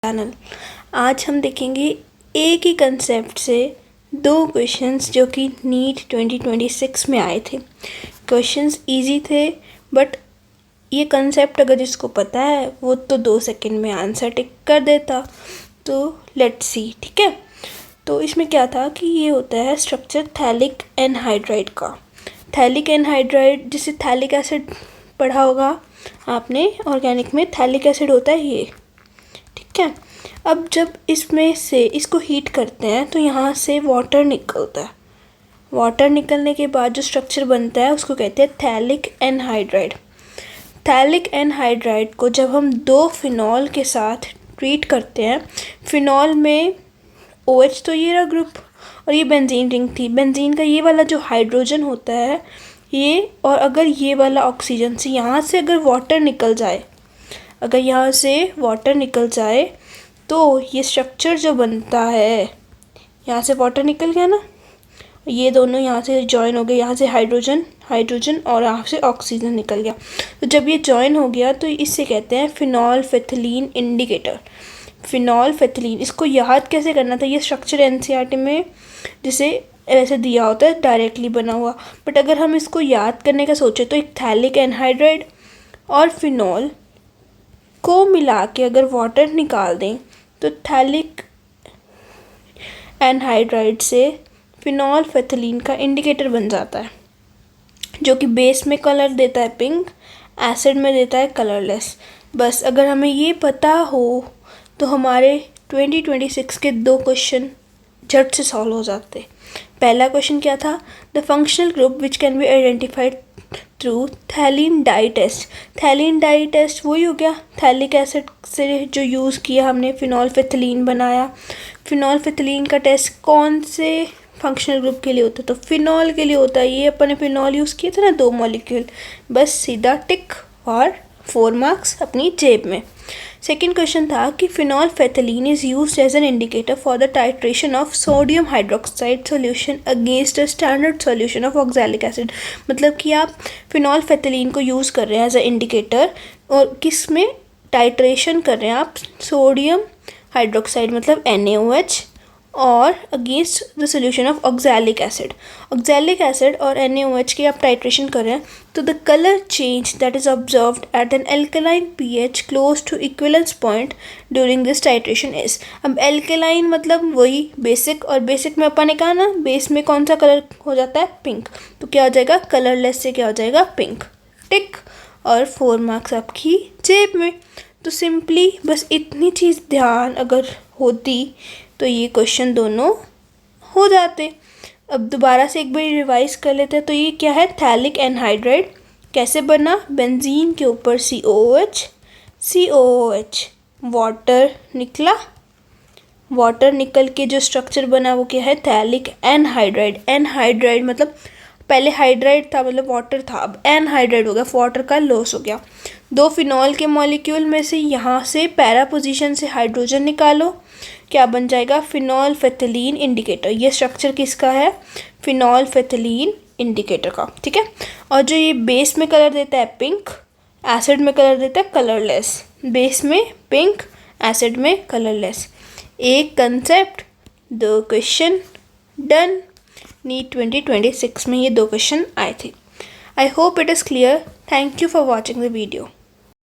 Channel. आज हम देखेंगे एक ही कंसेप्ट से दो क्वेश्चंस जो कि नीट 2026 में आए थे। क्वेश्चंस इजी थे, बट ये कंसेप्ट अगर जिसको पता है वो तो 2 सेकंड में आंसर टिक कर देता। तो लेट्स सी, ठीक है। तो इसमें क्या था कि ये होता है स्ट्रक्चर थैलिक एनहाइड्राइड का। थैलिक एनहाइड्राइड, जिसे थैलिक एसिड पढ़ा होगा आपने ऑर्गेनिक में, थैलिक एसिड होता है ये, ठीक है। अब जब इसमें से इसको हीट करते हैं तो यहाँ से वाटर निकलता है। वाटर निकलने के बाद जो स्ट्रक्चर बनता है उसको कहते हैं थैलिक एनहाइड्राइड। थैलिक एनहाइड्राइड को जब हम 2 फिनॉल के साथ ट्रीट करते हैं, फिनॉल में OH तो ये रहा ग्रुप और ये बेंजीन रिंग थी। बेंजीन का ये वाला जो हाइड्रोजन होता है ये, और अगर ये वाला ऑक्सीजन से यहाँ से अगर वाटर निकल जाए, अगर यहाँ से वाटर निकल जाए तो ये स्ट्रक्चर जो बनता है, यहाँ से वाटर निकल गया ना, ये दोनों यहाँ से जॉइन हो गए, यहाँ से हाइड्रोजन और यहाँ से ऑक्सीजन निकल गया। तो जब ये जॉइन हो गया तो इससे कहते हैं फिनॉल्फेथिलीन इंडिकेटर। फिनॉल्फेथिलीन, इसको याद कैसे करना था, ये स्ट्रक्चर NCERT में जिसे ऐसे दिया होता है डायरेक्टली बना हुआ, बट अगर हम इसको याद करने का सोचे तो एक थैलिक एनहाइड्राइड और फिनॉल को मिला के अगर वाटर निकाल दें तो थैलिक एनहाइड्राइड से फिनॉल्फेथिलीन का इंडिकेटर बन जाता है, जो कि बेस में कलर देता है पिंक, एसिड में देता है कलरलेस। बस अगर हमें ये पता हो तो हमारे 2026 के 2 क्वेश्चन झट से सॉल्व हो जाते। पहला क्वेश्चन क्या था, the functional group which can be identified through phthalein dye test. Phthalein dye test वही हो गया, थैलिक एसिड से जो यूज़ किया हमने, फिनॉल्फेथिलीन बनाया। फिनॉल्फेथिलीन का टेस्ट कौन से फंक्शनल ग्रुप के लिए होता है, तो फिनॉल के लिए होता है। ये अपन ने फिनॉल यूज़ किए थे ना 2 मॉलिक्यूल, बस सीधा टिक और 4 मार्क्स अपनी जेब में। सेकेंड क्वेश्चन था कि phenolphthalein is used as an indicator for the titration of sodium hydroxide solution against a standard solution of oxalic acid. मतलब कि आप फिनॉल्फेथिलीन को यूज़ कर रहे हैं एज अ इंडिकेटर, और किस में टाइट्रेशन कर रहे हैं आप, सोडियम हाइड्रोक्साइड मतलब NaOH, और against the solution of oxalic acid. Oxalic acid और NaOH की आप टाइट्रेशन कर रहे हैं तो the colour change that is observed at an alkaline pH close to equivalence point during this titration is. अब एल्कलाइन मतलब वही बेसिक, और बेसिक में अपन ने कहा ना बेस में कौन सा कलर हो जाता है, पिंक। तो क्या हो जाएगा, कलरलेस से क्या हो जाएगा, पिंक, टिक, और 4 मार्क्स आपकी जेब में। तो सिंपली बस इतनी चीज़ ध्यान अगर होती तो ये क्वेश्चन दोनों हो जाते। अब दोबारा से एक बार रिवाइज कर लेते हैं। तो ये क्या है, थैलिक एनहाइड्राइड कैसे बना, बेंजीन के ऊपर COOH, वाटर निकला, वाटर निकल के जो स्ट्रक्चर बना वो क्या है, थैलिक एनहाइड्राइड। एनहाइड्राइड मतलब पहले हाइड्राइड था मतलब वाटर था, अब एनहाइड्राइड हो गया, वाटर का लॉस हो गया। 2 फिनॉल के मॉलिक्यूल में से यहाँ से पैरा पोजीशन से हाइड्रोजन निकालो, क्या बन जाएगा, फिनॉल्फेथिलीन इंडिकेटर। ये स्ट्रक्चर किसका है, फिनॉल्फेथिलीन इंडिकेटर का, ठीक है। और जो ये बेस में कलर देता है पिंक, एसिड में कलर देता है कलरलेस। बेस में पिंक, एसिड में कलरलेस। एक कंसेप्ट 2 क्वेश्चन, डन। नीट 2026 में ये 2 क्वेश्चन आए थे। I hope it is clear. Thank you for watching the video.